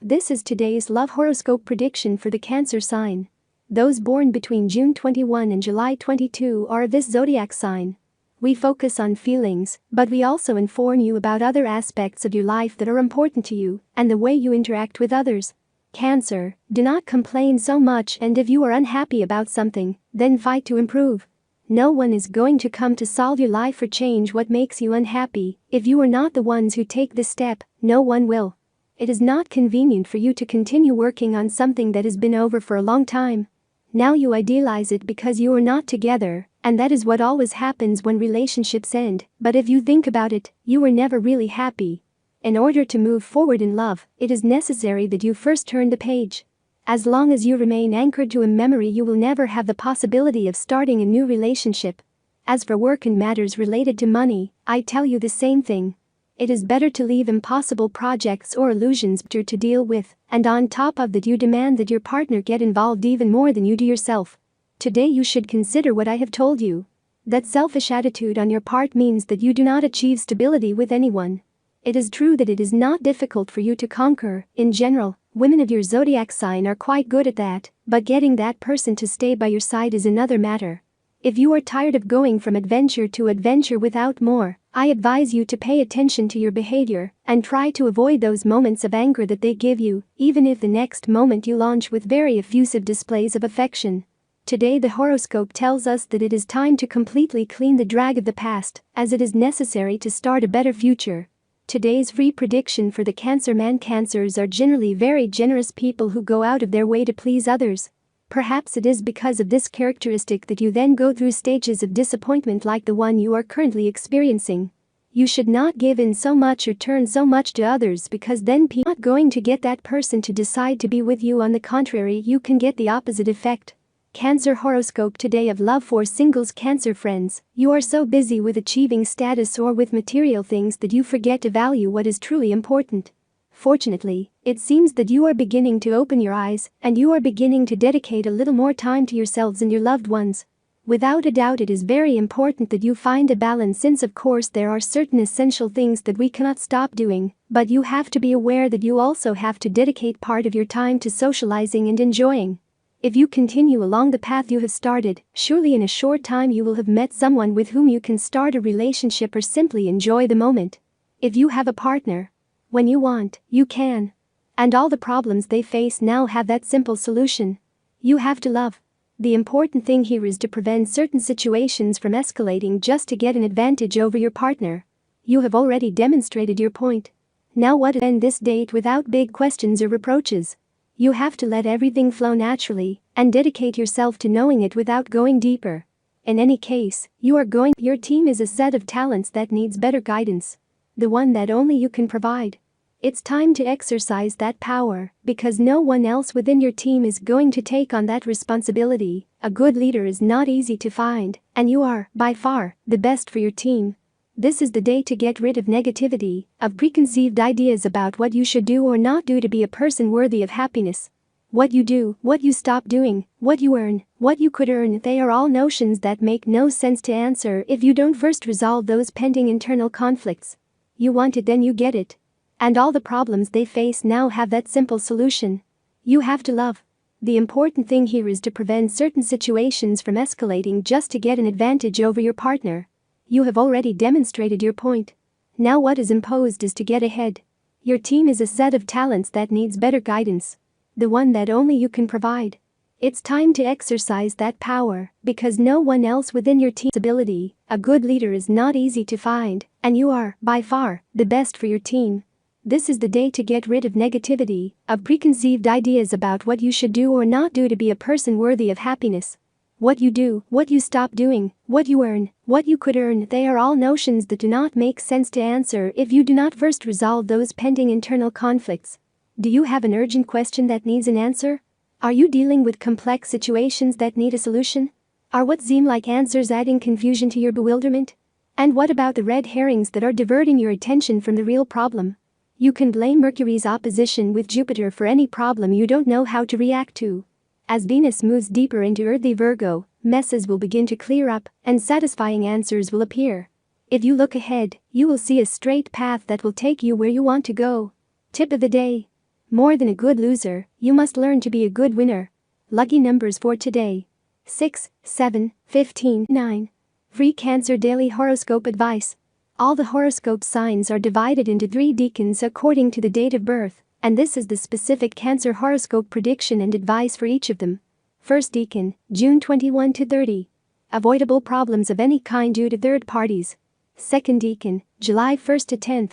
This is today's love horoscope prediction for the Cancer sign. Those born between June 21 and July 22 are this zodiac sign. We focus on feelings, but we also inform you about other aspects of your life that are important to you and the way you interact with others. Cancer, do not complain so much, and if you are unhappy about something, then fight to improve. No one is going to come to solve your life or change what makes you unhappy. If you are not the ones who take this step, no one will. It is not convenient for you to continue working on something that has been over for a long time. Now you idealize it because you are not together, and that is what always happens when relationships end. But if you think about it, you were never really happy. In order to move forward in love, it is necessary that you first turn the page. As long as you remain anchored to a memory, you will never have the possibility of starting a new relationship. As for work and matters related to money, I tell you the same thing. It is better to leave impossible projects or illusions to deal with, and on top of that you demand that your partner get involved even more than you do yourself. Today you should consider what I have told you. That selfish attitude on your part means that you do not achieve stability with anyone. It is true that it is not difficult for you to conquer. In general, women of your zodiac sign are quite good at that, but getting that person to stay by your side is another matter. If you are tired of going from adventure to adventure without more, I advise you to pay attention to your behavior and try to avoid those moments of anger that they give you, even if the next moment you launch with very effusive displays of affection. Today the horoscope tells us that it is time to completely clean the drag of the past, as it is necessary to start a better future. Today's free prediction for the Cancer man. Cancers are generally very generous people who go out of their way to please others. Perhaps it is because of this characteristic that you then go through stages of disappointment like the one you are currently experiencing. You should not give in so much or turn so much to others, because then people are not going to get that person to decide to be with you. On the contrary, you can get the opposite effect. Cancer horoscope today of love for singles. Cancer friends, you are so busy with achieving status or with material things that you forget to value what is truly important. Fortunately, it seems that you are beginning to open your eyes and you are beginning to dedicate a little more time to yourselves and your loved ones. Without a doubt, it is very important that you find a balance, since of course there are certain essential things that we cannot stop doing, but you have to be aware that you also have to dedicate part of your time to socializing and enjoying. If you continue along the path you have started, surely in a short time you will have met someone with whom you can start a relationship or simply enjoy the moment. If you have a partner, when you want, you can. And all the problems they face now have that simple solution. You have to love. The important thing here is to prevent certain situations from escalating just to get an advantage over your partner. You have already demonstrated your point. Now what to end this date without big questions or reproaches? You have to let everything flow naturally and dedicate yourself to knowing it without going deeper. In any case, your team is a set of talents that needs better guidance. The one that only you can provide. It's time to exercise that power, because no one else within your team is going to take on that responsibility. A good leader is not easy to find, and you are, by far, the best for your team. This is the day to get rid of negativity, of preconceived ideas about what you should do or not do to be a person worthy of happiness. What you do, what you stop doing, what you earn, what you could earn, they are all notions that make no sense to answer if you don't first resolve those pending internal conflicts. You want it, then you get it. And all the problems they face now have that simple solution. You have to love. The important thing here is to prevent certain situations from escalating just to get an advantage over your partner. You have already demonstrated your point. Now what is imposed is to get ahead. Your team is a set of talents that needs better guidance. The one that only you can provide. It's time to exercise that power, because no one else within your team's ability. A good leader is not easy to find, and you are, by far, the best for your team. This is the day to get rid of negativity, of preconceived ideas about what you should do or not do to be a person worthy of happiness. What you do, what you stop doing, what you earn, what you could earn, they are all notions that do not make sense to answer if you do not first resolve those pending internal conflicts. Do you have an urgent question that needs an answer? Are you dealing with complex situations that need a solution? Are what seem like answers adding confusion to your bewilderment? And what about the red herrings that are diverting your attention from the real problem? You can blame Mercury's opposition with Jupiter for any problem you don't know how to react to. As Venus moves deeper into earthy Virgo, messes will begin to clear up and satisfying answers will appear. If you look ahead, you will see a straight path that will take you where you want to go. Tip of the day. More than a good loser, you must learn to be a good winner. Lucky numbers for today: 6, 7, 15, 9. Free Cancer Daily Horoscope Advice. All the horoscope signs are divided into 3 decans according to the date of birth, and this is the specific Cancer horoscope prediction and advice for each of them. First decan, June 21 to 30. Avoidable problems of any kind due to third parties. Second decan, July 1st to 10th.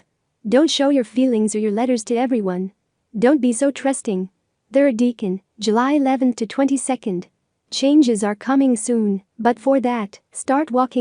Don't show your feelings or your letters to everyone. Don't be so trusting. Third decan, July 11th to 22nd. Changes are coming soon, but for that, start walking